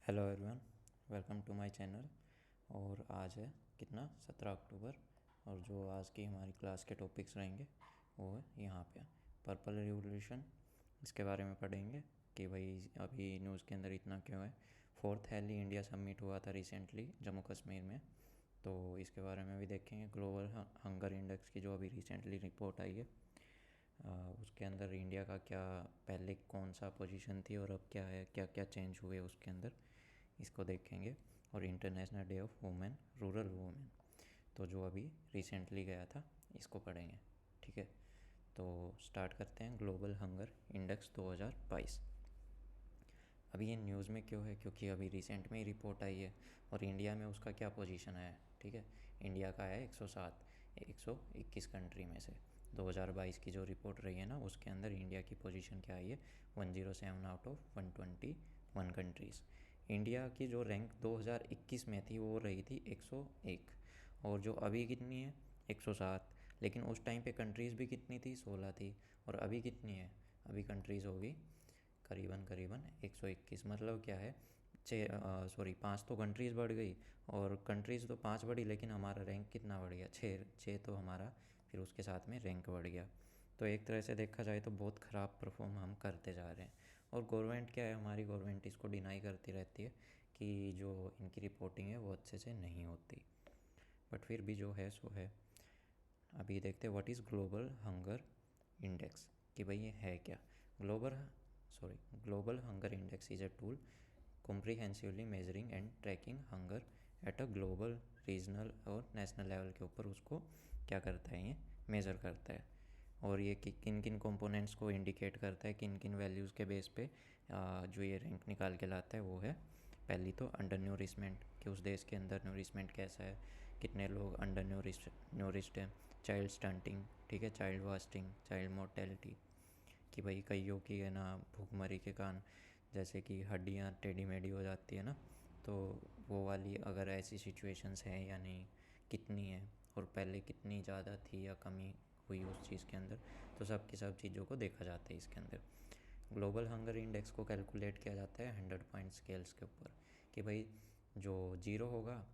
Hello everyone, welcome to my channel. और आज है कितना 17 अक्टूबर। और जो आज की हमारी क्लास के टॉपिक्स रहेंगे वो है यहाँ पे पर्पल रिवॉल्यूशन। इसके बारे में पढ़ेंगे कि भाई अभी न्यूज़ के अंदर इतना क्यों है। फोर्थ हेली इंडिया समिट हुआ था रिसेंटली जम्मू कश्मीर में, तो इसके बारे में भी देखेंगे। ग्लोबल हंगर इंडेक्स की जो अभी रिसेंटली रिपोर्ट आई है, उसके अंदर इंडिया का क्या पहले कौन सा पोजीशन थी और अब क्या है, क्या क्या चेंज हुए उसके अंदर, इसको देखेंगे। और international day of women, rural women, तो जो अभी रिसेंटली गया था, इसको पढ़ेंगे। ठीक है, तो स्टार्ट करते हैं। ग्लोबल हंगर इंडेक्स 2022 अभी ये न्यूज़ में क्यों है, क्योंकि अभी रिसेंट में ही रिपोर्ट आई है और इंडिया में उसका क्या पोजीशन है। ठीक है, इंडिया का है 107 121 कंट्री में से। 2022 की जो रिपोर्ट रही है ना, उसके अंदर इंडिया की पोजीशन क्या आई है, 107 आउट ऑफ 121 कंट्रीज़। इंडिया की जो रैंक 2021 में थी वो रही थी 101, और जो अभी कितनी है 107। लेकिन उस टाइम पे कंट्रीज़ भी कितनी थी, 16 थी। और अभी कितनी है, अभी कंट्रीज़ होगी करीबन करीबन 121। मतलब क्या है, पाँच तो कंट्रीज़ बढ़ गई, और कंट्रीज़ तो पाँच बढ़ी, लेकिन हमारा रैंक कितना बढ़ गया, छः तो हमारा फिर उसके साथ में रैंक बढ़ गया। तो एक तरह से देखा जाए तो बहुत ख़राब परफॉर्म हम करते जा रहे हैं। और गवर्नमेंट क्या है, हमारी गवर्नमेंट इसको डिनाई करती रहती है कि जो इनकी रिपोर्टिंग है वो अच्छे से नहीं होती, बट फिर भी जो है सो है। अभी देखते हैं what is global hunger index, कि भाई ये है क्या। Global global hunger index is a tool comprehensively measuring and tracking hunger at a global, regional और नेशनल लेवल के ऊपर उसको क्या करता है, ये मेज़र करता है। और ये कि किन किन कंपोनेंट्स को इंडिकेट करता है, किन किन वैल्यूज़ के बेस पे जो ये रैंक निकाल के लाता है वो है, पहली तो अंडर न्यूरिशमेंट, कि उस देश के अंदर न्यूरिशमेंट कैसा है, कितने लोग अंडर न्यूरिश्ड हैं। चाइल्ड स्टंटिंग, ठीक है, चाइल्ड वास्टिंग, चाइल्ड मोर्टेलिटी, कि भाई कईयों की है ना भूखमरी के कारण जैसे कि हड्डियाँ टेढ़ी मेढ़ी हो जाती है ना, तो वो वाली अगर ऐसी सिचुएशंस हैं या नहीं, कितनी है, और पहले कितनी ज़्यादा थी या कमी हुई उस चीज़ के अंदर, तो सब की सब चीज़ों को देखा जाता है इसके अंदर। ग्लोबल हंगर इंडेक्स को कैलकुलेट किया जाता है 100 पॉइंट स्केल्स के ऊपर, कि भाई जो जीरो होगा,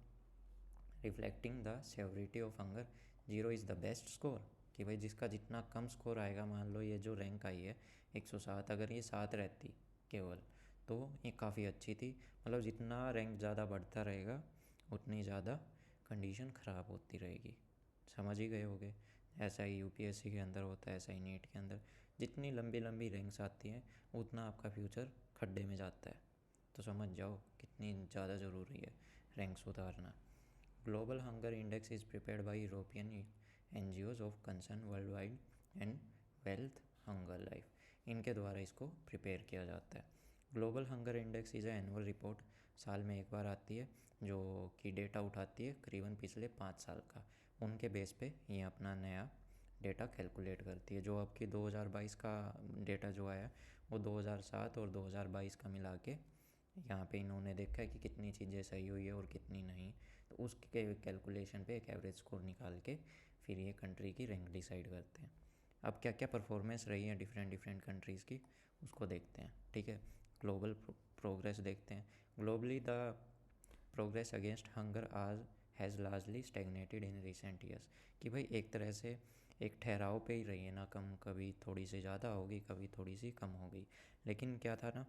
reflecting the severity of hunger, zero is the best score, कि भाई जिसका जितना कम स्कोर आएगा, मान लो ये जो रैंक आई है 107, अगर ये 7 रहती केवल तो ये काफ़ी अच्छी थी। मतलब जितना रैंक ज़्यादा बढ़ता रहेगा उतनी ज़्यादा कंडीशन ख़राब होती रहेगी। समझ ही गए होगे, ऐसा ही यूपीएससी के अंदर होता है, ऐसा ही नीट के अंदर। जितनी लंबी लंबी रैंक्स आती हैं उतना आपका फ्यूचर खड्डे में जाता है। तो समझ जाओ कितनी ज़्यादा ज़रूरी है रैंक सुधारना। Global hunger index is prepared by European NGOs of concern world wide and wealth hunger life, इनके द्वारा इसको प्रिपेयर किया जाता है। Global hunger index is annual report, साल में एक बार आती है, जो कि डेटा उठाती है करीबन पिछले 5 साल का। उनके बेस पे ये अपना नया डेटा कैलकुलेट करती है। जो आपकी 2022 का डेटा जो आया वो 2007 और 2022 का मिला के यहाँ पे इन्होंने देखा है कि कितनी चीज़ें सही हुई है और कितनी नहीं, तो उसके कैलकुलेशन पे एक एवरेज स्कोर निकाल के फिर ये कंट्री की रैंक डिसाइड करते हैं। अब क्या क्या परफॉर्मेंस रही है डिफरेंट डिफरेंट कंट्रीज़ की, उसको देखते हैं। ठीक है, ग्लोबल प्रोग्रेस देखते हैं। Globally the progress against hunger आज has largely stagnated in recent years, कि भाई एक तरह से एक ठहराव पे ही रही है ना, कम, कभी थोड़ी सी ज़्यादा होगी, कभी थोड़ी सी कम होगी। लेकिन क्या था ना,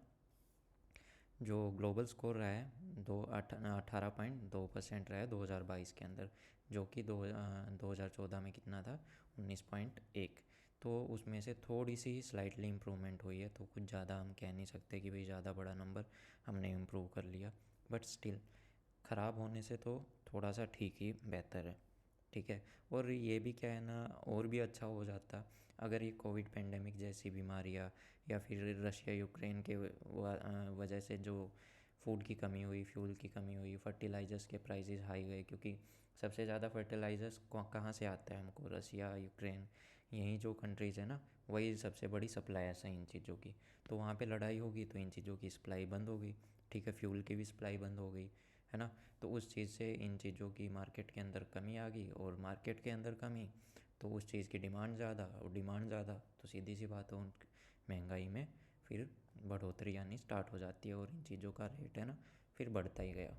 जो ग्लोबल स्कोर रहा है 18.2% रहा है 2022 के अंदर, जो कि 2014 में कितना था, 19.1। तो उसमें से थोड़ी सी स्लाइटली इम्प्रूवमेंट हुई है, तो कुछ ज़्यादा हम कह नहीं सकते कि भाई ज़्यादा बड़ा नंबर हमने इम्प्रूव कर लिया, बट स्टिल ख़राब होने से तो थोड़ा सा ठीक ही बेहतर है। ठीक है, और ये भी क्या है ना, और भी अच्छा हो जाता अगर ये कोविड पेंडेमिक जैसी बीमारियाँ या फिर रशिया यूक्रेन के वजह से जो फूड की कमी हुई, फ्यूल की कमी हुई, फर्टिलाइज़र्स के प्राइसेस हाई गए, क्योंकि सबसे ज़्यादा फर्टिलाइज़र्स कहाँ से आता है हमको, रशिया, यूक्रेन, यही जो कंट्रीज़ है ना, वही सबसे बड़ी सप्लायर्स हैं इन चीज़ों की। तो वहाँ पे लड़ाई होगी तो इन चीज़ों की सप्लाई बंद होगी। ठीक है, फ्यूल की भी सप्लाई बंद हो गई, है ना। तो उस चीज़ से इन चीज़ों की मार्केट के अंदर कमी आ गई, और मार्केट के अंदर कमी तो उस चीज़ की डिमांड ज़्यादा, और डिमांड ज़्यादा तो सीधी सी बात है महंगाई में फिर बढ़ोतरी आनी स्टार्ट हो जाती है, और इन चीज़ों का रेट है ना फिर बढ़ता ही गया।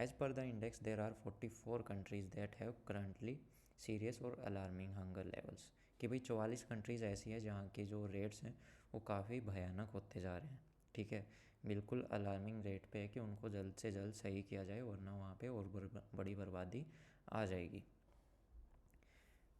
As per the index there are 44 countries that have currently serious और अलार्मिंग हंगर लेवल्स, कि भाई 44 कंट्रीज़ ऐसी है जहाँ के जो रेट्स हैं वो काफ़ी भयानक होते जा रहे हैं। ठीक है, बिल्कुल अलार्मिंग रेट पे है कि उनको जल्द से जल्द सही किया जाए, वरना वहाँ पे और बड़ी बर्बादी आ जाएगी।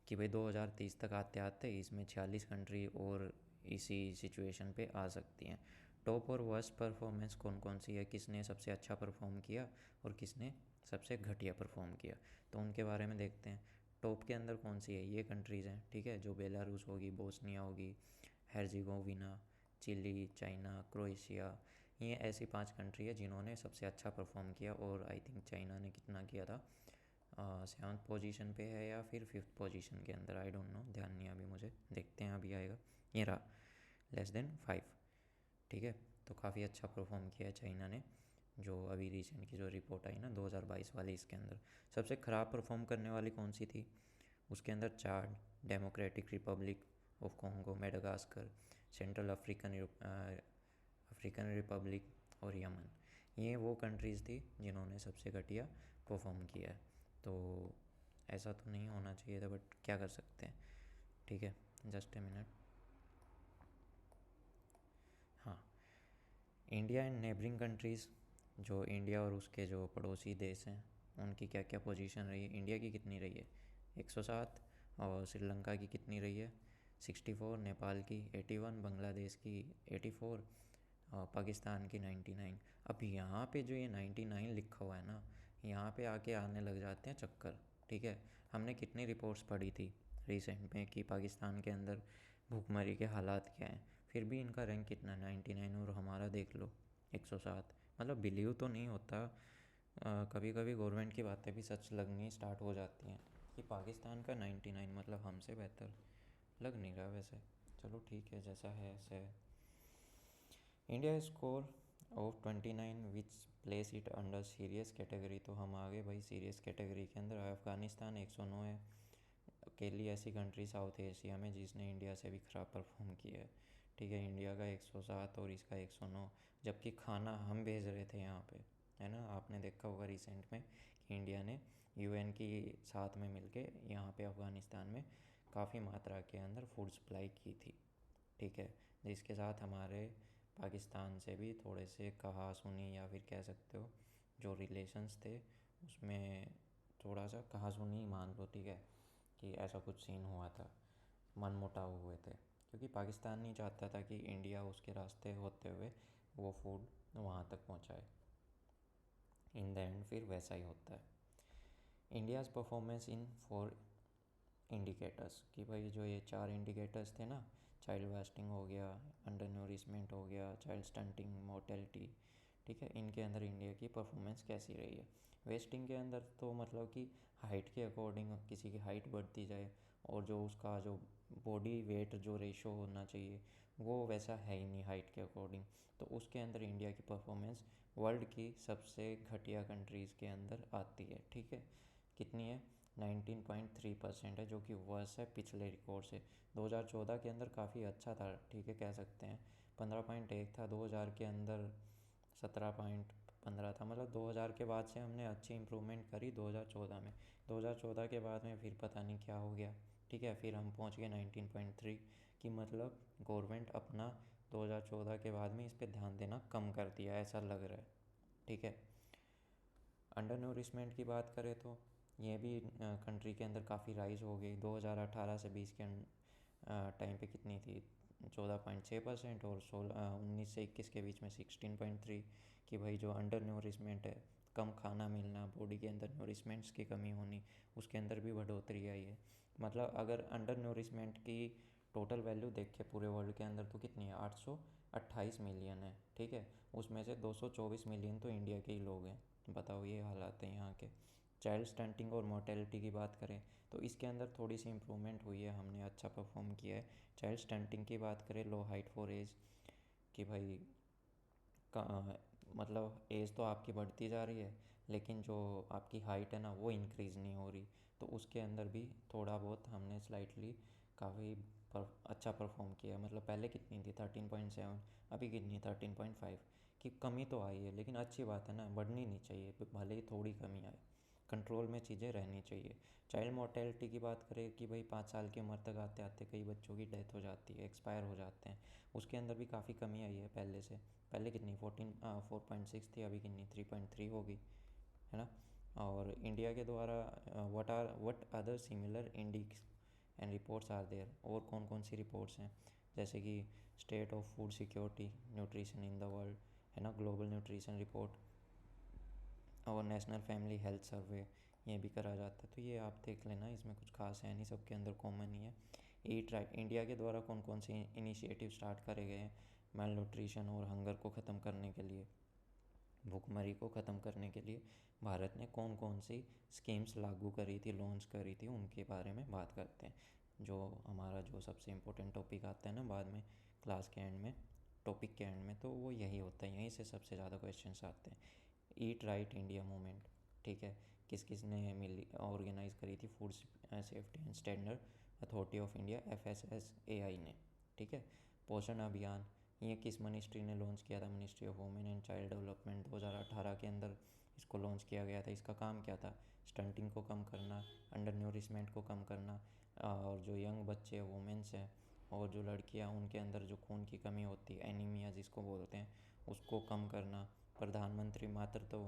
कि भाई 2030 तक आते आते इसमें 46 कंट्री और इसी सिचुएशन पे आ सकती हैं। टॉप और वर्स्ट परफॉर्मेंस कौन कौन सी है, किसने सबसे अच्छा परफॉर्म किया और किसने सबसे घटिया परफॉर्म किया, तो उनके बारे में देखते हैं। टॉप के अंदर कौन सी है, ये कंट्रीज़ हैं। ठीक है, जो बेलारूस होगी, बोस्निया होगी, हेर्जिगोविना, चिली, चाइना, क्रोएशिया, ये ऐसी 5 कंट्री है जिन्होंने सबसे अच्छा परफॉर्म किया। और आई थिंक चाइना ने कितना किया था, 7th पोजीशन पे है या फिर 5th पोजीशन के अंदर, आई डोंट नो, ध्यान नहीं अभी मुझे, देखते हैं अभी आएगा। ये रहा, <5। ठीक है, तो काफ़ी अच्छा परफॉर्म किया है चाइना ने, जो अभी रिसेंट की जो रिपोर्ट आई ना 2022 वाली, इसके अंदर सबसे ख़राब परफॉर्म करने वाली कौन सी थी, उसके अंदर Chad, Democratic Republic of Congo, Madagascar, Central African Republic और यमन, ये वो कंट्रीज़ थी जिन्होंने सबसे घटिया परफॉर्म किया है। तो ऐसा तो नहीं होना चाहिए था, बट क्या कर सकते हैं। ठीक है, जस्ट ए मिनट। हाँ, इंडिया एंड नेबरिंग कंट्रीज़, जो इंडिया और उसके जो पड़ोसी देश हैं उनकी क्या क्या पोजीशन रही है। इंडिया की कितनी रही है, 107, और श्रीलंका की कितनी रही है, 64, नेपाल की 81, बांग्लादेश की 84, और पाकिस्तान की 99। अब यहाँ पे जो ये 99 लिखा हुआ है ना, यहाँ पे आके आने लग जाते हैं चक्कर। ठीक है, हमने कितनी रिपोर्ट्स पढ़ी थी रिसेंट में कि पाकिस्तान के अंदर भूखमरी के हालात क्या हैं, फिर भी इनका रैंक कितना 99 और हमारा देख लो 107। मतलब बिलीव तो नहीं होता, कभी कभी गवर्नमेंट की बातें भी सच लगनी स्टार्ट हो जाती हैं कि पाकिस्तान का 99 मतलब हमसे बेहतर लग नहीं रहा वैसे। चलो ठीक है, जैसा है ऐसा है। India score of 29 which place it under serious category, तो हम आ गए भाई सीरियस कैटेगरी के अंदर। अफ़गानिस्तान 109 है, अकेली ऐसी कंट्री साउथ एशिया में जिसने इंडिया से भी ख़राब परफॉर्म किया है। ठीक है, इंडिया का 107 और इसका 109, जबकि खाना हम भेज रहे थे यहाँ पे, है ना। आपने देखा होगा रिसेंट में कि इंडिया ने यूएन की साथ में मिलके यहाँ पे अफ़गानिस्तान में काफ़ी मात्रा के अंदर फूड सप्लाई की थी। ठीक है, जिसके साथ हमारे पाकिस्तान से भी थोड़े से कहा सुनी या फिर कह सकते हो जो रिलेशंस थे उसमें थोड़ा सा कहा सुनी मान लो। ठीक है, कि ऐसा कुछ सीन हुआ था, मनमुटाव हुए थे, क्योंकि पाकिस्तान नहीं चाहता था कि इंडिया उसके रास्ते होते हुए वो फूड वहाँ तक पहुँचाए। इन द एंड फिर वैसा ही होता है। इंडियाज़ परफॉर्मेंस इन 4 इंडिकेटर्स, कि भाई जो ये 4 इंडिकेटर्स थे ना, चाइल्ड वेस्टिंग हो गया, अंडर नूरिशमेंट हो गया, चाइल्ड स्टंटिंग, मोर्टेलिटी। ठीक है, इनके अंदर इंडिया की परफॉर्मेंस कैसी रही है। वेस्टिंग के अंदर तो मतलब कि हाइट के अकॉर्डिंग किसी की हाइट बढ़ती जाए और जो उसका जो बॉडी वेट जो रेशो होना चाहिए वो वैसा है ही नहीं हाइट के अकॉर्डिंग, तो उसके अंदर इंडिया की परफॉर्मेंस वर्ल्ड की सबसे घटिया कंट्रीज़ के अंदर आती है। ठीक है, कितनी है, 19.3% है, जो कि वर्स है पिछले रिकॉर्ड से। 2014 के अंदर काफ़ी अच्छा था, ठीक है, कह सकते हैं 15.1 था, 2000 के अंदर 17.15 था। मतलब 2000 के बाद से हमने अच्छी इम्प्रूवमेंट करी 2014 में। 2014 के बाद में फिर पता नहीं क्या हो गया। ठीक है, फिर हम पहुंच गए 19.3 की, मतलब गवर्नमेंट अपना 2014 के बाद में इस पर ध्यान देना कम कर दिया ऐसा लग रहा है। ठीक है, अंडर नूरिशमेंट की बात करें तो ये भी कंट्री के अंदर काफ़ी राइज हो गई। 2018 से 20 के टाइम पे कितनी थी, 14.6%, और 19 से 21 के बीच में 16.3। कि भाई जो अंडर न्यूरिशमेंट है, कम खाना मिलना, बॉडी के अंदर न्यूरिशमेंट्स की कमी होनी, उसके अंदर भी बढ़ोतरी आई है। मतलब अगर अंडर न्यूरिशमेंट की टोटल वैल्यू देखें पूरे वर्ल्ड के अंदर तो कितनी है, 828 मिलियन है। ठीक है, उसमें से 224 मिलियन तो इंडिया के ही लोग हैं। बताओ, ये हालात हैं यहाँ के। चाइल्ड स्टंटिंग और मोर्टेलिटी की बात करें तो इसके अंदर थोड़ी सी इम्प्रूवमेंट हुई है, हमने अच्छा परफॉर्म किया है। चाइल्ड स्टंटिंग की बात करें, लो हाइट फॉर एज, कि भाई मतलब एज तो आपकी बढ़ती जा रही है लेकिन जो आपकी हाइट है ना वो इंक्रीज़ नहीं हो रही, तो उसके अंदर भी थोड़ा बहुत हमने स्लाइटली काफ़ी अच्छा परफॉर्म किया, मतलब पहले कितनी थी 13.7, अभी कितनी 13.5 की कमी तो आई है, लेकिन अच्छी बात है ना, बढ़नी नहीं चाहिए, भले ही थोड़ी कमी आए, कंट्रोल में चीज़ें रहनी चाहिए। चाइल्ड मोर्टेलिटी की बात करें कि भाई 5 साल की उम्र तक आते आते कई बच्चों की डेथ हो जाती है, एक्सपायर हो जाते हैं, उसके अंदर भी काफ़ी कमी आई है पहले से। पहले कितनी 4.6 थी, अभी कितनी 3.3 होगी, है ना। और इंडिया के द्वारा what other similar indices and reports are there, और कौन कौन सी रिपोर्ट्स हैं, जैसे कि state of food security nutrition in the world, है ना, ग्लोबल न्यूट्रिशन रिपोर्ट और नेशनल फैमिली हेल्थ सर्वे, ये भी करा जाता है। तो ये आप देख लेना, इसमें कुछ खास है नहीं, सबके अंदर कॉमन ही है। ईट राइट, इंडिया के द्वारा कौन कौन से इनिशिएटिव स्टार्ट करे गए हैं मेल न्यूट्रिशन और हंगर को ख़त्म करने के लिए, भूखमरी को ख़त्म करने के लिए भारत ने कौन कौन सी स्कीम्स लागू करी थी, लॉन्च करी थी, उनके बारे में बात करते हैं। जो हमारा जो सबसे इम्पोर्टेंट टॉपिक आता है ना बाद में क्लास के एंड में, टॉपिक के एंड में, तो वो यही होता है, यहीं से सबसे ज़्यादा क्वेश्चंस आते हैं। ईट राइट इंडिया मूवमेंट, ठीक है, किस किस ने मिली ऑर्गेनाइज़ करी थी, food safety and standard authority of India FSSAI ने, ठीक है। पोषण अभियान, ये किस मिनिस्ट्री ने लॉन्च किया था, ministry of women and child development, 2018 के अंदर इसको लॉन्च किया गया था। इसका काम क्या था, स्टंटिंग को कम करना, अंडर न्यूरिशमेंट को कम करना, और जो यंग बच्चे वुमेन्स हैं और जो लड़कियां, उनके अंदर जो खून की कमी होती है, एनीमिया जिसको बोलते हैं, उसको कम करना। प्रधानमंत्री मातृत्व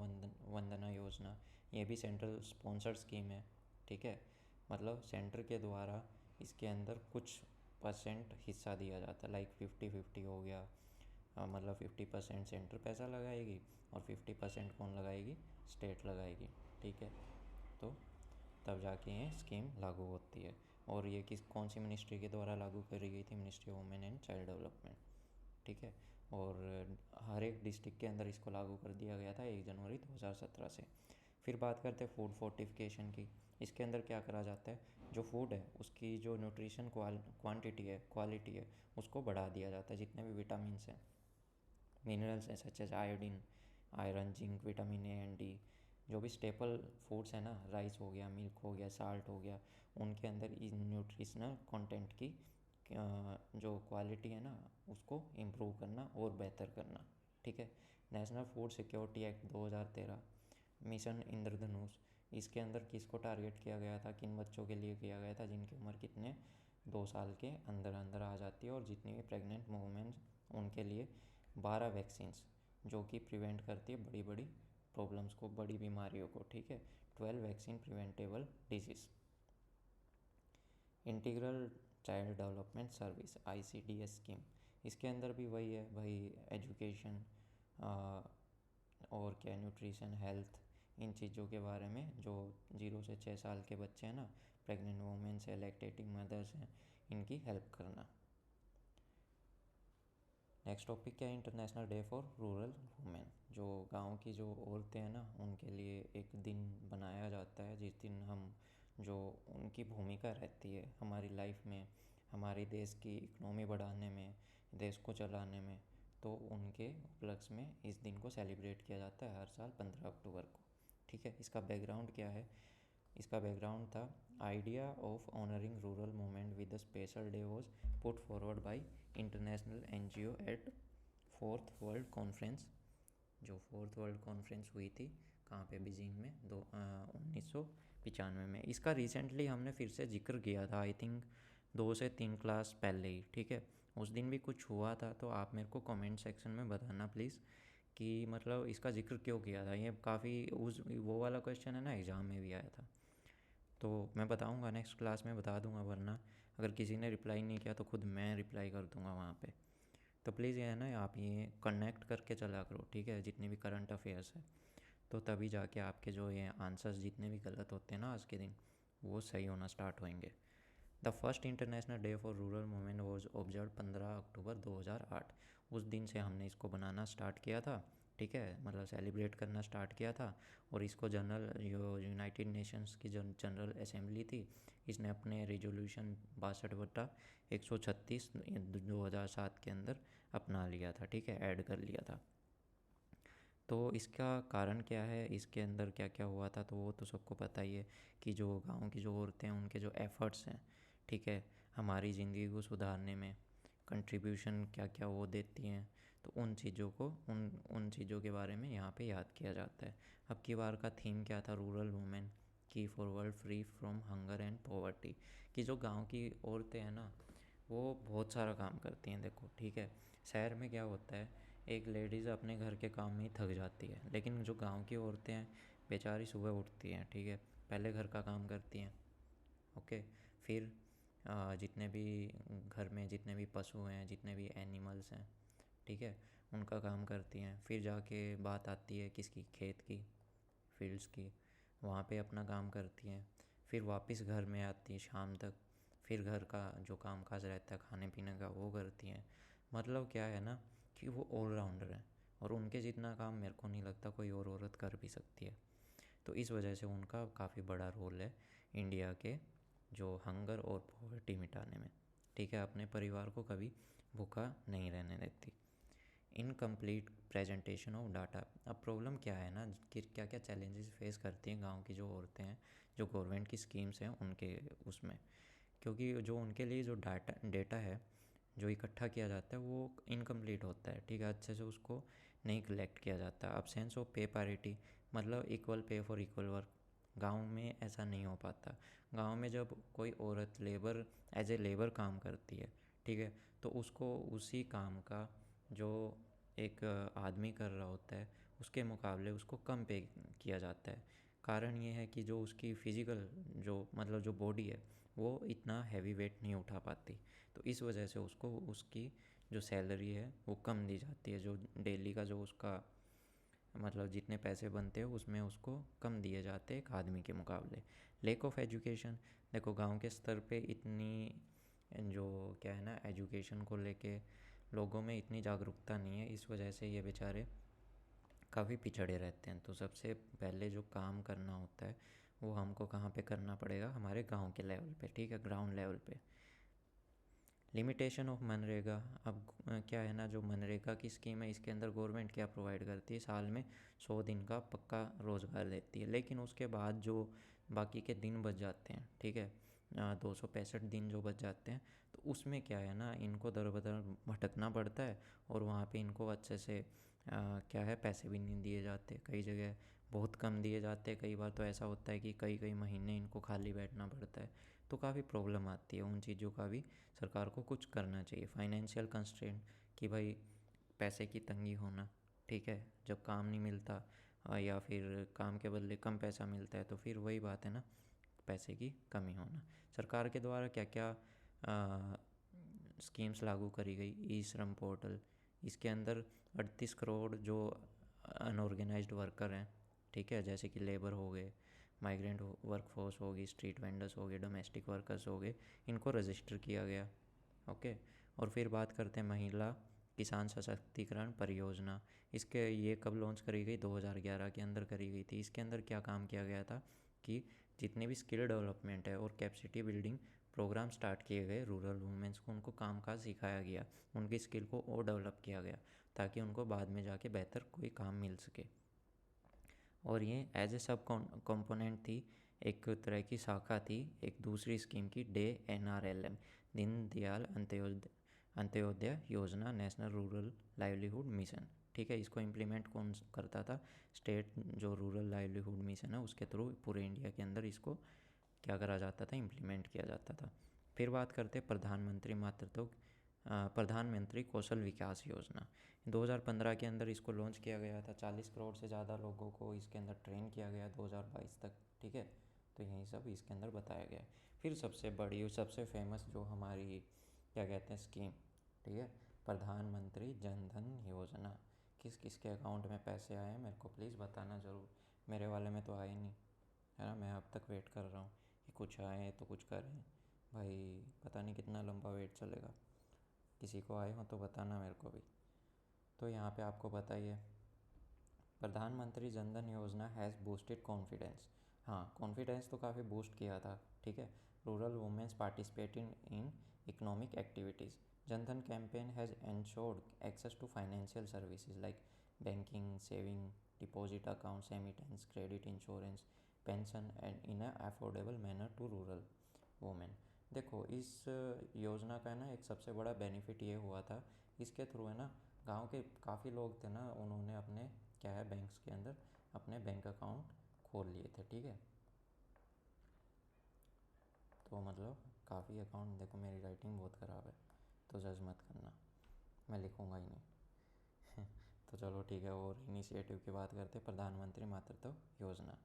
वंदना योजना, ये भी सेंट्रल स्पॉन्सर्ड स्कीम है, ठीक है, मतलब सेंटर के द्वारा इसके अंदर कुछ % हिस्सा दिया जाता है, लाइक 50-50 हो गया, मतलब 50% सेंटर पैसा लगाएगी और 50% कौन लगाएगी, स्टेट लगाएगी, ठीक है। तो तब जाके ये स्कीम लागू होती है। और ये किस कौन सी मिनिस्ट्री के द्वारा लागू करी गई थी, ministry of women and child development, ठीक है। और हर एक डिस्ट्रिक्ट के अंदर इसको लागू कर दिया गया था 1 जनवरी 2017 से। फिर बात करते हैं फूड फोर्टिफिकेशन की। इसके अंदर क्या करा जाता है, जो फूड है उसकी जो न्यूट्रिशन क्वांटिटी है, क्वालिटी है, उसको बढ़ा दिया जाता है। जितने भी विटामिन हैं, मिनरल्स हैं, such as iodine, iron, zinc, vitamin A and D, जो भी स्टेपल फूड्स हैं ना, राइस हो गया, मिल्क हो गया, साल्ट हो गया, उनके अंदर इस न्यूट्रिशनल कंटेंट की जो क्वालिटी है ना, उसको इम्प्रूव करना और बेहतर करना, ठीक है। National food security act 2013, mission Indradhanush, इसके अंदर किसको टारगेट किया गया था, किन बच्चों के लिए किया गया था, जिनकी उम्र कितने 2 साल के अंदर अंदर आ जाती है, और जितनी भी प्रेग्नेंट वुमेन्स, उनके लिए 12 वैक्सीन्स जो कि प्रिवेंट करती है बड़ी बड़ी प्रॉब्लम्स को, बड़ी बीमारियों को, ठीक है। 12 vaccine preventable disease. Integral child development service ICDS scheme, इसके अंदर भी वही है भाई, एजुकेशन और क्या, न्यूट्रिशन, हेल्थ, इन चीज़ों के बारे में, जो 0 से 6 साल के बच्चे हैं ना, प्रेग्नेंट वुमेन्स हैं, लैक्टेटिंग मदर्स हैं, इनकी हेल्प करना। नेक्स्ट टॉपिक क्या है, international day for rural women, जो गांव की जो औरतें हैं ना, उनके लिए एक दिन बनाया जाता है, जिस दिन हम, जो उनकी भूमिका रहती है हमारी लाइफ में, हमारे देश की इकनॉमी बढ़ाने में, देश को चलाने में, तो उनके उपलक्ष्य में इस दिन को सेलिब्रेट किया जाता है हर साल 15 अक्टूबर को, ठीक है। इसका बैकग्राउंड क्या है, इसका बैकग्राउंड था, idea of honouring rural movement with the special day was put forward by international NGO at 4th world conference, जो 4th वर्ल्ड कॉन्फ्रेंस हुई थी कहाँ पे, बीजिंग में, 1995 में। इसका रिसेंटली हमने फिर से जिक्र किया था, आई थिंक 2 से 3 क्लास पहले ही, ठीक है। उस दिन भी कुछ हुआ था, तो आप मेरे को कमेंट सेक्शन में बताना प्लीज़ कि मतलब इसका जिक्र क्यों किया था। ये काफ़ी उस वो वाला क्वेश्चन है ना, एग्ज़ाम में भी आया था, तो मैं बताऊंगा नेक्स्ट क्लास में, बता दूंगा, वरना अगर किसी ने रिप्लाई नहीं किया तो खुद मैं रिप्लाई कर दूंगा वहाँ पे। तो प्लीज़ ये है ना, आप ये कनेक्ट करके चला करो, ठीक है, जितने भी करंट अफेयर्स है, तो तभी जाके आपके जो ये आंसर्स जितने भी गलत होते हैं ना आज के दिन, वो सही होना स्टार्ट होंगे। The first international day for rural women was observe 15 अक्टूबर 2008। उस दिन से हमने इसको बनाना स्टार्ट किया था, ठीक है, मतलब सेलिब्रेट करना स्टार्ट किया था। और इसको जनरल यूनाइटेड नेशंस की जो जनरल असेंबली थी, इसने अपने रेजोल्यूशन 62/136 2007 के अंदर अपना लिया था, ठीक है, ऐड कर लिया था। तो इसका कारण क्या है, इसके अंदर क्या क्या हुआ था, तो वो तो सबको पता ही है कि जो गाँव की जो औरतें हैं, उनके जो एफ़र्ट्स हैं, ठीक है, हमारी ज़िंदगी को सुधारने में कंट्रीब्यूशन क्या क्या वो देती हैं। तो उन चीज़ों को उन उन चीज़ों के बारे में यहाँ पे याद किया जाता है। अब की बार का थीम क्या था? रूरल वुमेन की for world free from hunger and poverty. कि जो गांव की औरतें हैं ना, वो बहुत सारा काम करती हैं। देखो ठीक है, शहर में क्या होता है, एक लेडीज़ अपने घर के काम में ही थक जाती है, लेकिन जो गांव की औरतें हैं बेचारी सुबह उठती हैं, ठीक है, पहले घर का काम करती हैं, ओके, फिर जितने भी घर में जितने भी पशु हैं, जितने भी एनिमल्स हैं, ठीक है, उनका काम करती हैं। फिर जाके बात आती है किसकी? खेत की, फील्ड्स की, वहाँ पे अपना काम करती हैं। फिर वापस घर में आती है शाम तक, फिर घर का जो काम काज रहता है खाने पीने का वो करती हैं। मतलब क्या है ना कि वो ऑलराउंडर है, और उनके जितना काम मेरे को नहीं लगता कोई और औरत कर भी सकती है। तो इस वजह से उनका काफ़ी बड़ा रोल है इंडिया के जो हंगर और पॉवर्टी मिटाने में, ठीक है, अपने परिवार को कभी भूखा नहीं रहने देती। Incomplete presentation of data. अब प्रॉब्लम क्या है ना कि क्या क्या चैलेंजेस फेस करती हैं गांव की जो औरतें हैं, जो गवर्नमेंट की स्कीम्स हैं उनके उसमें, क्योंकि जो उनके लिए जो डाटा डेटा है जो इकट्ठा किया जाता है वो इनकम्प्लीट होता है, ठीक है, अच्छे से उसको नहीं कलेक्ट किया जाता। अब्सेंस ऑफ पे पैरिटी, मतलब equal pay for equal work, गांव में ऐसा नहीं हो पाता। गांव में जब कोई औरत लेबर एज ए लेबर काम करती है, ठीक है, तो उसको उसी काम का जो एक आदमी कर रहा होता है उसके मुकाबले उसको कम पे किया जाता है। कारण ये है कि जो उसकी फ़िज़िकल जो मतलब जो बॉडी है वो इतना हैवी वेट नहीं उठा पाती, तो इस वजह से उसको उसकी जो सैलरी है वो कम दी जाती है। जो डेली का जो उसका मतलब जितने पैसे बनते हैं उसमें उसको कम दिए जाते हैं एक आदमी के मुकाबले। लैक ऑफ एजुकेशन, देखो गांव के स्तर पे इतनी जो क्या है ना एजुकेशन को लेके लोगों में इतनी जागरूकता नहीं है, इस वजह से ये बेचारे काफ़ी पिछड़े रहते हैं। तो सबसे पहले जो काम करना होता है वो हमको कहाँ पे करना पड़ेगा? हमारे गांव के लेवल पे, ठीक है, ग्राउंड लेवल पे। Limitation of MNREGA. अब क्या है ना, जो मनरेगा की स्कीम है इसके अंदर गवर्नमेंट क्या प्रोवाइड करती है, साल में 100 दिन का पक्का रोज़गार देती है, लेकिन उसके बाद जो बाकी के दिन बच जाते हैं, ठीक है, 265 दिन जो बच जाते हैं, तो उसमें क्या है ना इनको दर बदर भटकना पड़ता है, और वहाँ पे इनको अच्छे से क्या है पैसे भी नहीं दिए जाते, कई जगह बहुत कम दिए जाते हैं। कई बार तो ऐसा होता है कि कई कई महीने इनको खाली बैठना पड़ता है, तो काफ़ी प्रॉब्लम आती है। उन चीज़ों का भी सरकार को कुछ करना चाहिए। फाइनेंशियल कंस्ट्रेंट, कि भाई पैसे की तंगी होना, ठीक है, जब काम नहीं मिलता या फिर काम के बदले कम पैसा मिलता है, तो फिर वही बात है ना, पैसे की कमी होना। सरकार के द्वारा क्या क्या स्कीम्स लागू करी गई? ई श्रम पोर्टल, इसके अंदर 38 करोड़ जो अनऑर्गेनाइज्ड वर्कर हैं, ठीक है, जैसे कि लेबर हो गए, माइग्रेंट वर्कफोर्स होगी, स्ट्रीट वेंडर्स हो गए, डोमेस्टिक वर्कर्स हो गए, इनको रजिस्टर किया गया, ओके। और फिर बात करते हैं महिला किसान सशक्तिकरण परियोजना। इसके ये कब लॉन्च करी गई? 2011 के अंदर करी गई थी। इसके अंदर क्या काम किया गया था कि जितने भी स्किल डेवलपमेंट है और कैपेसिटी बिल्डिंग प्रोग्राम स्टार्ट किए गए रूरल वुमेंस को, उनको काम काज सिखाया गया, उनकी स्किल को और डेवलप किया गया, ताकि उनको बाद में जाके बेहतर कोई काम मिल सके। और ये एज ए सब कंपोनेंट थी, एक तरह की शाखा थी एक दूसरी स्कीम की, DNRLM, दीनदयाल अंत्योदय योजना, नेशनल रूरल लाइवलीहुड मिशन, ठीक है। इसको इम्प्लीमेंट कौन करता था? स्टेट जो रूरल लाइवलीहुड मिशन है उसके थ्रू पूरे इंडिया के अंदर इसको क्या करा जाता था? इम्प्लीमेंट किया जाता था। फिर बात करते हैं प्रधानमंत्री कौशल विकास योजना। 2015 के अंदर इसको लॉन्च किया गया था। 40 करोड़ से ज़्यादा लोगों को इसके अंदर ट्रेन किया गया 2022 तक, ठीक है। तो यही सब इसके अंदर बताया गया है। फिर सबसे बड़ी सबसे फेमस जो हमारी क्या कहते हैं स्कीम, ठीक है, प्रधानमंत्री जन धन योजना। किस किस के अकाउंट में पैसे आए हैं मेरे को प्लीज़ बताना ज़रूर। मेरे वाले में तो आए नहीं, है ना, मैं अब तक वेट कर रहा हूँ कि कुछ आए तो कुछ करें। भाई पता नहीं कितना लंबा वेट चलेगा, किसी को आए हो तो बताना मेरे को भी। तो यहाँ पे आपको बताइए, प्रधानमंत्री Jan Dhan Yojana has boosted confidence. हाँ, कॉन्फिडेंस तो काफ़ी बूस्ट किया था, ठीक है। Rural women's participating in economic activities. Jan Dhan campaign has ensured access to financial services like banking, saving, deposit accounts, remittance, credit, insurance, pension and in a affordable manner to rural women. देखो इस योजना का है ना एक सबसे बड़ा बेनिफिट ये हुआ था, इसके थ्रू है ना गांव के काफ़ी लोग थे ना, उन्होंने अपने क्या है बैंक्स के अंदर अपने बैंक अकाउंट खोल लिए थे, ठीक है। तो मतलब काफ़ी अकाउंट, देखो मेरी राइटिंग बहुत ख़राब है तो जज मत करना, मैं लिखूँगा ही नहीं। तो चलो ठीक है, और इनिशिएटिव की बात करते हैं, प्रधानमंत्री मातृत्व योजना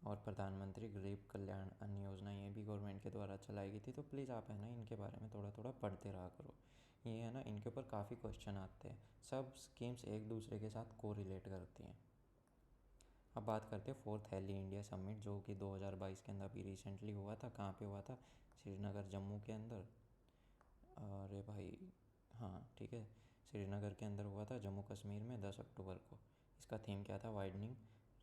और प्रधानमंत्री गरीब कल्याण अन्न योजना, ये भी गवर्नमेंट के द्वारा चलाई गई थी। तो प्लीज़ आप है ना इनके बारे में थोड़ा थोड़ा पढ़ते रहा करो, ये है ना इनके ऊपर काफ़ी क्वेश्चन आते हैं, सब स्कीम्स एक दूसरे के साथ को रिलेट करती हैं। अब बात करते हैं फोर्थ हेली इंडिया समिट, जो कि 2022 के अंदर अभी रिसेंटली हुआ था। कहाँ पे हुआ था? श्रीनगर जम्मू के अंदर। अरे भाई हाँ ठीक है, श्रीनगर के अंदर हुआ था, जम्मू कश्मीर में 10 अक्टूबर को। इसका थीम क्या था? Widening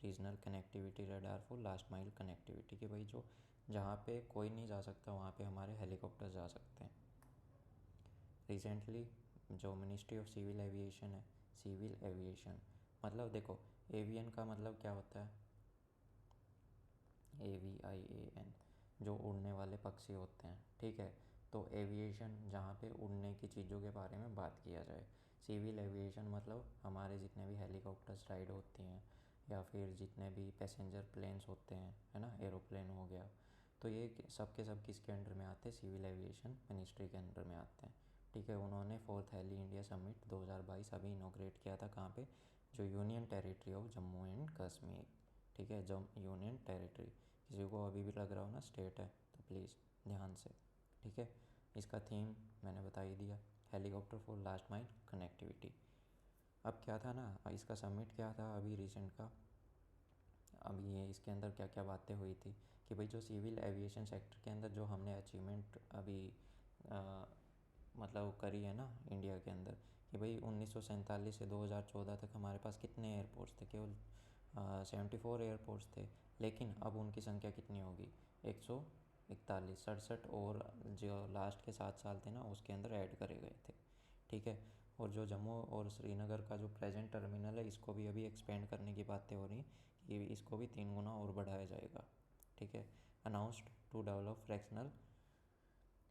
regional connectivity radar for last mile connectivity, कि भाई जो जहाँ पे कोई नहीं जा सकता वहाँ पे हमारे हेलीकॉप्टर जा सकते हैं। रिसेंटली जो मिनिस्ट्री ऑफ सिविल एविएशन है, सिविल एविएशन मतलब देखो एवियन का मतलब क्या होता है? AVIAN, जो उड़ने वाले पक्षी होते हैं, ठीक है। तो एविएशन जहाँ पे उड़ने की चीज़ों के बारे में बात किया जाए। सिविल एविएशन मतलब हमारे जितने भी हेलीकॉप्टर्स राइड होती हैं या फिर जितने भी पैसेंजर प्लेन्स होते हैं, है ना, एरोप्लेन हो गया, तो ये सब के सब किसके अंडर में आते हैं? सिविल एविएशन मिनिस्ट्री के अंडर में आते हैं, ठीक है। उन्होंने फोर्थ हेली इंडिया समिट 2022 अभी इनोग्रेट किया था। कहाँ पे? जो union territory of Jammu and Kashmir, ठीक है, यूनियन टेरिटरी। किसी को अभी भी लग रहा हो ना स्टेट है तो प्लीज़ ध्यान से, ठीक है। इसका थीम मैंने बता ही दिया, helicopter for last mile connectivity. अब क्या था ना, इसका समिट क्या था अभी रिसेंट का, अभी ये इसके अंदर क्या क्या बातें हुई थी कि भाई जो सिविल एविएशन सेक्टर के अंदर जो हमने अचीवमेंट अभी मतलब करी है ना इंडिया के अंदर, कि भाई 1947 से 2014 तक हमारे पास कितने एयरपोर्ट्स थे? केवल 74 एयरपोर्ट्स थे, लेकिन अब उनकी संख्या कितनी होगी? 141, 67, और जो लास्ट के 7 साल थे ना उसके अंदर ऐड करे गए थे, ठीक है। और जो जम्मू और श्रीनगर का जो प्रेजेंट टर्मिनल है, इसको भी अभी एक्सपेंड करने की बातें हो रही हैं कि इसको भी 3 गुना और बढ़ाया जाएगा, ठीक है। Announced to develop fractional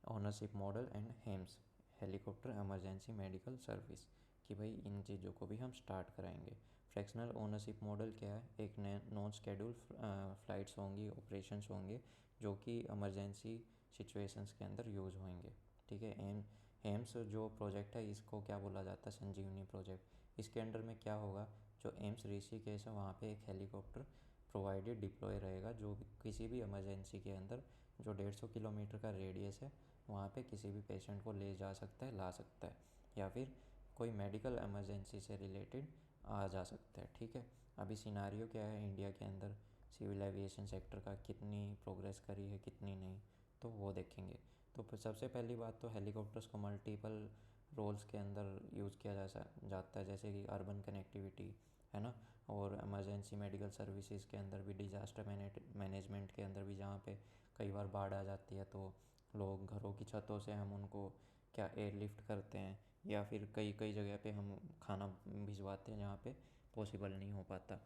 ownership model and HEMS helicopter emergency medical service, कि भाई इन चीज़ों को भी हम स्टार्ट कराएंगे। फ्रैक्शनल ओनरशिप मॉडल क्या है? एक नॉन शेड्यूल फ्लाइट्स होंगी, ऑपरेशंस होंगे जो कि इमरजेंसी सिचुएशंस के अंदर यूज़ होंगे, ठीक है। एम्स जो प्रोजेक्ट है इसको क्या बोला जाता है? संजीवनी प्रोजेक्ट। इसके अंडर में क्या होगा? जो एम्स ऋषिकेश है वहाँ पे एक हेलीकॉप्टर प्रोवाइडेड डिप्लॉय रहेगा, जो किसी भी इमरजेंसी के अंदर जो 150 किलोमीटर का रेडियस है वहाँ पे किसी भी पेशेंट को ले जा सकता है, ला सकता है, या फिर कोई मेडिकल इमरजेंसी से रिलेटेड आ जा सकता है, ठीक है। अभी सिनारियो क्या है इंडिया के अंदर, सिविल एविएशन सेक्टर का कितनी प्रोग्रेस करी है कितनी नहीं, तो वो देखेंगे। तो सबसे पहली बात तो हेलीकॉप्टर्स को मल्टीपल रोल्स के अंदर यूज़ किया जाता है, जैसे कि अर्बन कनेक्टिविटी, है ना, और इमरजेंसी मेडिकल सर्विसेज के अंदर भी, डिज़ास्टर मैनेजमेंट के अंदर भी, जहाँ पे कई बार बाढ़ आ जाती है तो लोग घरों की छतों से हम उनको क्या एयरलिफ्ट करते हैं, या फिर कई कई जगह पे हम खाना भिजवाते हैं जहाँ पे पॉसिबल नहीं हो पाता,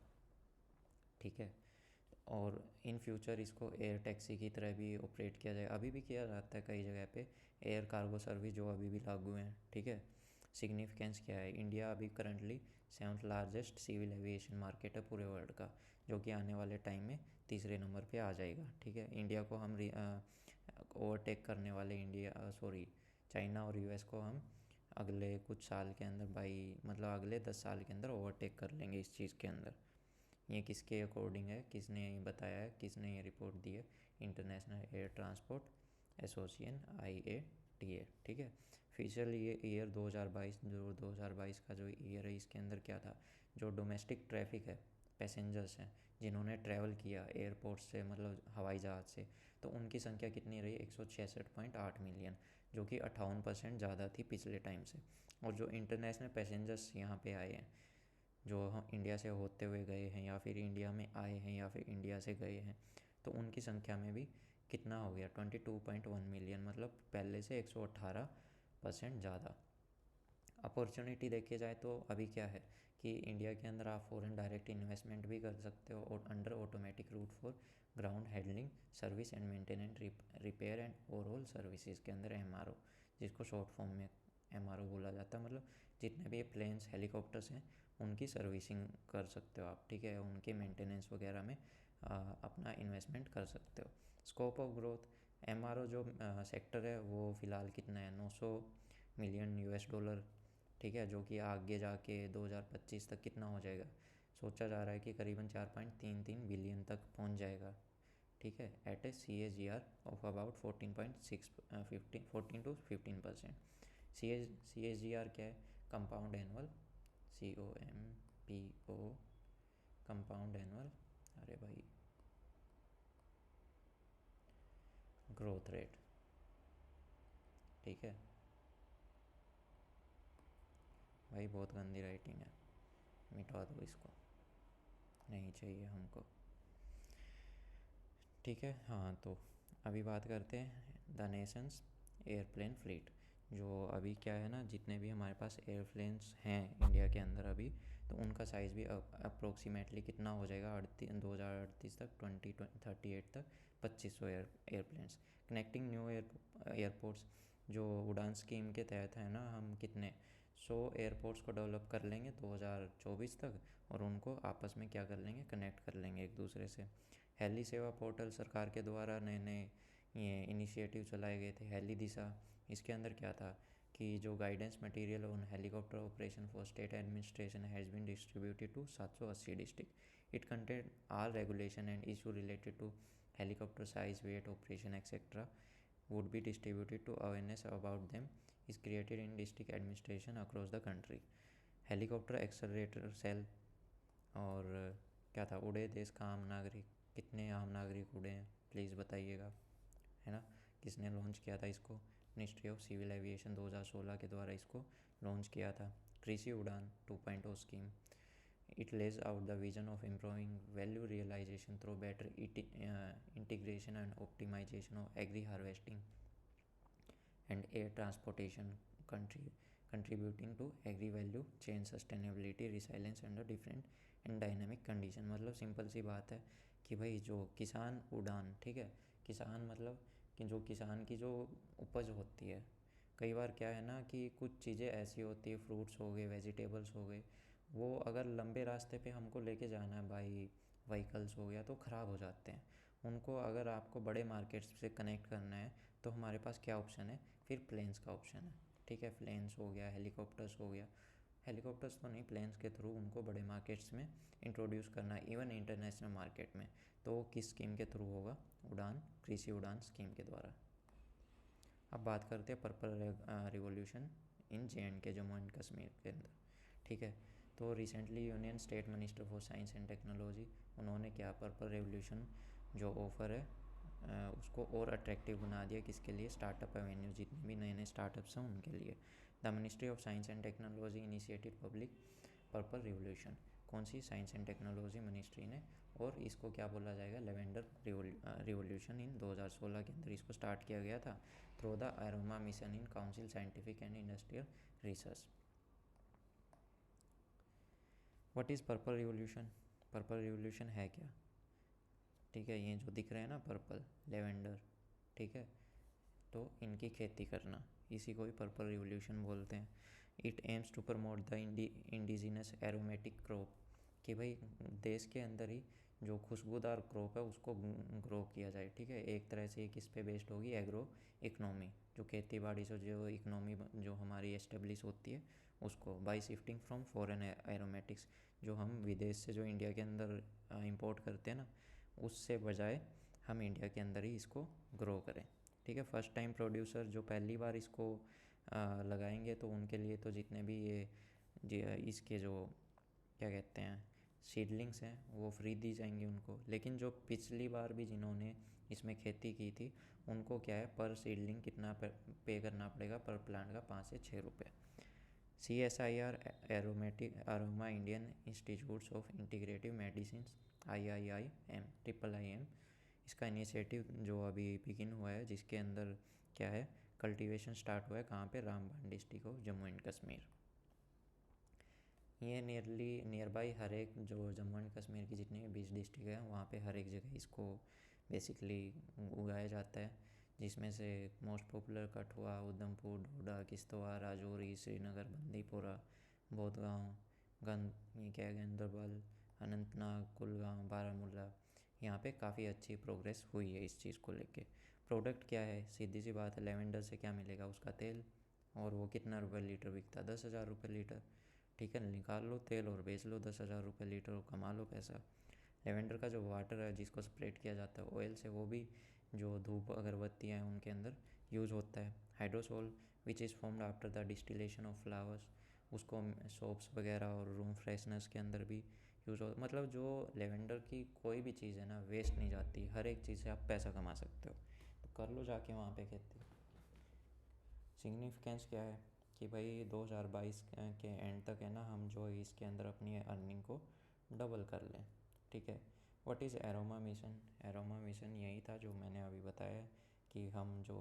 ठीक है। और इन फ्यूचर इसको एयर टैक्सी की तरह भी ऑपरेट किया जाए, अभी भी किया जाता है कई जगह पे एयर कार्गो सर्विस जो अभी भी लागू हैं, ठीक है। सिग्निफिकेंस क्या है? इंडिया अभी currently 7th largest civil aviation market है पूरे वर्ल्ड का, जो कि आने वाले टाइम में तीसरे नंबर पे आ जाएगा, ठीक है। इंडिया को हम ओवरटेक करने वाले, इंडिया सॉरी चाइना और यूएस को हम अगले कुछ साल के अंदर, बाई मतलब अगले 10 साल के अंदर ओवरटेक कर लेंगे इस चीज़ के अंदर। ये किसके अकॉर्डिंग है? किसने ये बताया है? किसने ये रिपोर्ट दी है? International air transport association IATA, ठीक है। फिशल ये ईयर 2022, जो 2022 का जो ईयर है इसके अंदर क्या था? जो डोमेस्टिक ट्रैफिक है, पैसेंजर्स हैं जिन्होंने ट्रैवल किया एयरपोर्ट से मतलब हवाई जहाज़ से, तो उनकी संख्या कितनी रही? 166.8 मिलियन, जो कि 58% ज़्यादा थी पिछले टाइम से। और जो इंटरनेशनल पैसेंजर्स यहाँ पे आए हैं, जो हम इंडिया से होते हुए गए हैं या फिर इंडिया में आए हैं या फिर इंडिया से गए हैं, तो उनकी संख्या में भी कितना हो गया? 22.1 मिलियन, मतलब पहले से 118% ज़्यादा। अपॉर्चुनिटी देखी जाए तो अभी क्या है कि इंडिया के अंदर आप फॉरेन डायरेक्ट इन्वेस्टमेंट भी कर सकते हो और under automatic route for ground handling service and maintenance repair and overall services के अंदर MRO, जिसको शॉर्ट फॉर्म में MRO बोला जाता है। मतलब जितने भी प्लेन्स हेलीकॉप्टर्स हैं उनकी सर्विसिंग कर सकते हो आप, ठीक है, उनके मेंटेनेंस वगैरह में अपना इन्वेस्टमेंट कर सकते हो। स्कोप ऑफ ग्रोथ, MRO जो सेक्टर है वो फ़िलहाल कितना है, 900 मिलियन US डॉलर, ठीक है, जो कि आगे जाके 2025 तक कितना हो जाएगा, सोचा जा रहा है कि करीबन 4.33 बिलियन तक पहुंच जाएगा, ठीक है, at a CAGR of about 14.6 15 14 to 15%। CAGR क्या है, compound annual, COMPO, compound annual, अरे भाई, ग्रोथ रेट, ठीक है भाई, बहुत गंदी राइटिंग है, मिटवा दो इसको, नहीं चाहिए हमको, ठीक है। हाँ, तो अभी बात करते हैं द नेशंस एयरप्लेन फ्लीट। जो अभी क्या है ना, जितने भी हमारे पास एयरप्लेन्स हैं इंडिया के अंदर अभी, तो उनका साइज़ भी अप्रोक्सीमेटली कितना हो जाएगा, 2038 तक, 2038 तक 2500 एयरप्लेन्स। कनेक्टिंग न्यू एयरपोर्ट्स, जो उड़ान स्कीम के तहत है ना, हम कितने 100 एयरपोर्ट्स को डेवलप कर लेंगे 2024 तक, और उनको आपस में क्या कर लेंगे, कनेक्ट कर लेंगे एक दूसरे से। हेली सेवा पोर्टल सरकार के द्वारा नए नए ये इनिशिएटिव चलाए गए थे। हेली दिशा, इसके अंदर क्या था कि जो guidance material on helicopter operation for state administration has been distributed to 780 district. It contain all regulation and issue related to helicopter size, weight, operation etcetera would be distributed to awareness about them is created in district administration across the country. Helicopter accelerator cell, और क्या था, उड़े देश का आम नागरिक, कितने आम नागरिक उड़े हैं प्लीज़ बताइएगा, है ना, किसने लॉन्च किया था इसको, मिनिस्ट्री ऑफ सिविल एविएशन 2016 के द्वारा इसको लॉन्च किया था। कृषि उड़ान 2.0 scheme, it lays out the vision of improving value realisation through better integration and optimisation of agri harvesting and air transportation contributing to agri value chain sustainability resilience under different and dynamic condition। मतलब simple सी बात है कि भाई जो किसान उड़ान, ठीक है, किसान मतलब कि जो किसान की जो उपज होती है, कई बार क्या है ना कि कुछ चीज़ें ऐसी होती है, फ्रूट्स हो गए, वेजिटेबल्स हो गए, वो अगर लंबे रास्ते पे हमको लेके जाना है बाई व्हीकल्स हो गया तो ख़राब हो जाते हैं। उनको अगर आपको बड़े मार्केट्स से कनेक्ट करना है तो हमारे पास क्या ऑप्शन है, फिर प्लेन्स का ऑप्शन है, ठीक है, प्लेन्स हो गया, हेलीकॉप्टर्स हो गया, हेलीकॉप्टर्स तो नहीं, प्लेन्स के थ्रू उनको बड़े मार्केट्स में इंट्रोड्यूस करना है, इवन इंटरनेशनल मार्केट में। तो किस स्कीम के थ्रू होगा, उड़ान, कृषि उड़ान स्कीम के द्वारा। अब बात करते हैं purple revolution in JNK, Jammu and Kashmir के अंदर, ठीक है। तो recently union state minister for science and technology, उन्होंने क्या, पर्पल रेवोल्यूशन जो ऑफ़र है उसको और अट्रैक्टिव बना दिया, किसके लिए, स्टार्टअप एवेन्यू, जितने भी नए नए स्टार्टअप्स हैं उनके लिए। The ministry of science and technology initiated public purple revolution, कौन सी, साइंस एंड टेक्नोलॉजी मिनिस्ट्री ने, और इसको क्या बोला जाएगा, लेवेंडर रिवोल्यूशन इन 2016 के अंदर इसको स्टार्ट किया गया था through the aroma mission in council scientific and industrial research. What is purple revolution, purple revolution है क्या, ठीक है, ये जो दिख रहे हैं ना पर्पल, लेवेंडर, ठीक है, तो इनकी खेती करना, इसी को भी पर्पल रिवोल्यूशन बोलते हैं। It aims to promote the indigenous aromatic crop, कि भाई देश के अंदर ही जो खुशबूदार क्रॉप है उसको ग्रो किया जाए, ठीक है, एक तरह से किस पे बेस्ड होगी, एग्रो इकनॉमी, जो खेती बाड़ी से जो इकनॉमी जो हमारी एस्टेब्लिश होती है उसको, by shifting from foreign aromatics, जो हम विदेश से जो इंडिया के अंदर इंपोर्ट करते हैं ना, उससे बजाय हम इंडिया के अंदर ही इसको ग्रो करें, ठीक है। फर्स्ट टाइम प्रोड्यूसर जो पहली बार इसको लगाएंगे तो उनके लिए तो जितने भी ये इसके जो क्या कहते हैं सीडलिंग्स हैं वो फ्री दी जाएंगी उनको, लेकिन जो पिछली बार भी जिन्होंने इसमें खेती की थी उनको क्या है, पर सीडलिंग कितना पे करना पड़ेगा, पर प्लांट का 5 से 6 रुपये। CSIR aroma Indian institutes of integrative medicine IIIM, इसका इनिशिएटिव जो अभी बिगिन हुआ है, जिसके अंदर क्या है, कल्टीवेशन स्टार्ट हुआ है, कहाँ पे, Ramban district of Jammu and Kashmir. ये नियर बाई हर एक जो जम्मू एंड कश्मीर की जितनी भी 20 डिस्ट्रिक्ट है वहाँ पे हर एक जगह इसको बेसिकली उगाया जाता है, जिसमें से मोस्ट पॉपुलर कठुआ, उधमपुर, डोडा, किश्तवाड़, राजौरी, श्रीनगर, बंदीपोरा, बौदगांव, गंद ये क्या है गांदरबल, अनंतनाग, कुलगाम, बारामूला। यहाँ पे काफ़ी अच्छी प्रोग्रेस हुई है इस चीज़ को लेके। प्रोडक्ट क्या है, सीधी सी बात है, लेवेंडर से क्या मिलेगा, उसका तेल। और वो कितना रुपये लीटर बिकता है, 10,000 रुपये लीटर। ठीक है, निकाल लो तेल और बेच लो 10,000 रुपये लीटर और कमा लो पैसा। लेवेंडर का जो वाटर है जिसको स्प्रेड किया जाता है ऑयल से, वो भी जो धूप अगरबत्तियाँ हैं उनके अंदर यूज़ होता है। Hydrosol which is formed after the distillation of flowers, उसको सोप्स वगैरह और रूम फ्रेशनर्स के अंदर भी यूज़ हो। मतलब जो लेवेंडर की कोई भी चीज़ है ना वेस्ट नहीं जाती, हर एक चीज़ से आप पैसा कमा सकते हो। तो कर लो जाके वहाँ पे खेती। सिग्निफिकेंस क्या है कि भाई 2022 के एंड तक है ना हम जो इसके अंदर अपनी अर्निंग को डबल कर लें। ठीक है। What is aroma mission? Aroma mission यही था जो मैंने अभी बताया कि हम जो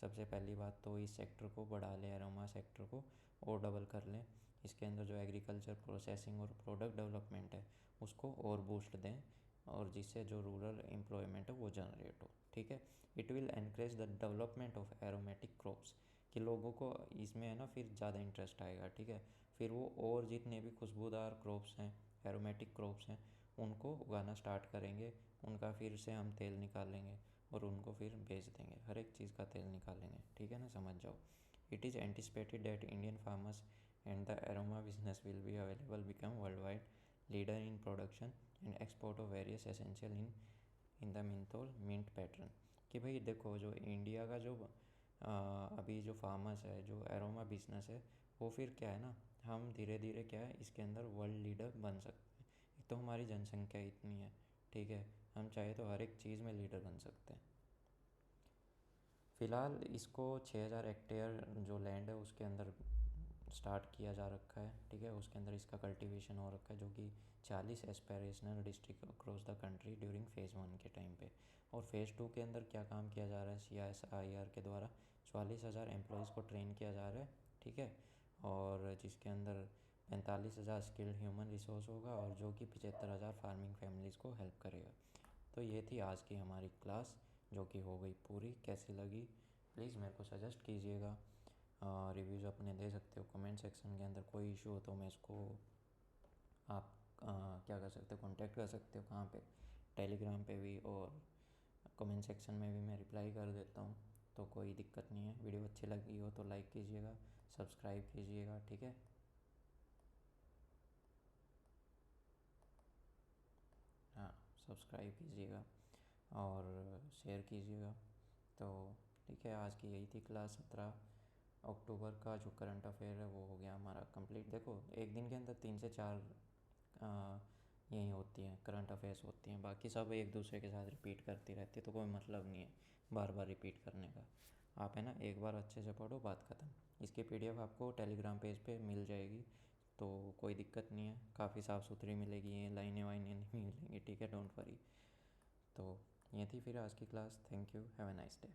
सबसे पहली बात तो इस सेक्टर को बढ़ा लें, एरोमा सेक्टर को और डबल कर लें। इसके अंदर जो एग्रीकल्चर प्रोसेसिंग और प्रोडक्ट डेवलपमेंट है उसको और बूस्ट दें, और जिससे जो रूरल एम्प्लॉयमेंट है वो जनरेट हो। ठीक है। It will encourage the development of aromatic crops, कि लोगों को इसमें है ना फिर ज़्यादा इंटरेस्ट आएगा। ठीक है। फिर वो और जितने भी खुशबूदार क्रॉप्स हैं, एरोमेटिक क्रॉप्स हैं, उनको उगाना स्टार्ट करेंगे। उनका फिर से हम तेल निकालेंगे और उनको फिर बेच देंगे, हर एक चीज़ का तेल निकालेंगे। ठीक है ना, समझ जाओ। It is anticipated that Indian farmers and the aroma business will be available become worldwide leader in production and export of various essential in the menthol mint pattern. कि भाई देखो जो इंडिया का जो अभी जो फार्मर्स है, जो एरोमा बिजनेस है, वो फिर क्या है ना, हम धीरे धीरे क्या है इसके अंदर वर्ल्ड लीडर बन सकते हैं। एक तो हमारी जनसंख्या इतनी है। ठीक है। हम चाहे तो हर एक चीज़ में लीडर बन सकते हैं। फ़िलहाल इसको 6,000 हेक्टेयर जो लैंड है उसके अंदर स्टार्ट किया जा रखा है। ठीक है। उसके अंदर इसका कल्टीवेशन हो रखा है, जो कि 40 aspirational district across the country during phase 1 के टाइम पे। और फ़ेज़ 2 के अंदर क्या काम किया जा रहा है, CSIR के द्वारा 44,000 एम्प्लॉयज़ को ट्रेन किया जा रहा है। ठीक है। और जिसके अंदर 45,000 स्किल्ड ह्यूमन रिसोर्स होगा और जो कि 75,000 फार्मिंग फैमिलीज़ को हेल्प करेगा। तो ये थी आज की हमारी क्लास, जो कि हो गई पूरी। कैसी लगी प्लीज़ मेरे को सजेस्ट कीजिएगा। रिव्यूज़ अपने दे सकते हो कमेंट सेक्शन के अंदर। कोई इशू हो तो मैं इसको आप क्या कर सकते हो, कांटेक्ट कर सकते हो। कहाँ पे? टेलीग्राम पे भी, और कमेंट सेक्शन में भी मैं रिप्लाई कर देता हूँ। तो कोई दिक्कत नहीं है। वीडियो अच्छी लगी हो तो लाइक कीजिएगा, सब्सक्राइब कीजिएगा। ठीक है। हाँ, सब्सक्राइब कीजिएगा और शेयर कीजिएगा। तो ठीक है, आज की यही थी क्लास। 17 अक्टूबर का जो करंट अफेयर है वो हो गया हमारा कंप्लीट। देखो एक दिन के अंदर 3 से 4 यही होती हैं, करंट अफेयर्स होती हैं। बाकी सब एक दूसरे के साथ रिपीट करती रहती है, तो कोई मतलब नहीं है बार बार रिपीट करने का। आप है ना एक बार अच्छे से पढ़ो, बात ख़त्म। इसकी PDF आपको टेलीग्राम पेज पे मिल जाएगी, तो कोई दिक्कत नहीं है। काफ़ी साफ़ सुथरी मिलेगी, ये लाइनें वाइनें नहीं मिलेंगी। ठीक है, डोंट वरी। तो ये थी फिर आज की class. Thank you, have a nice day.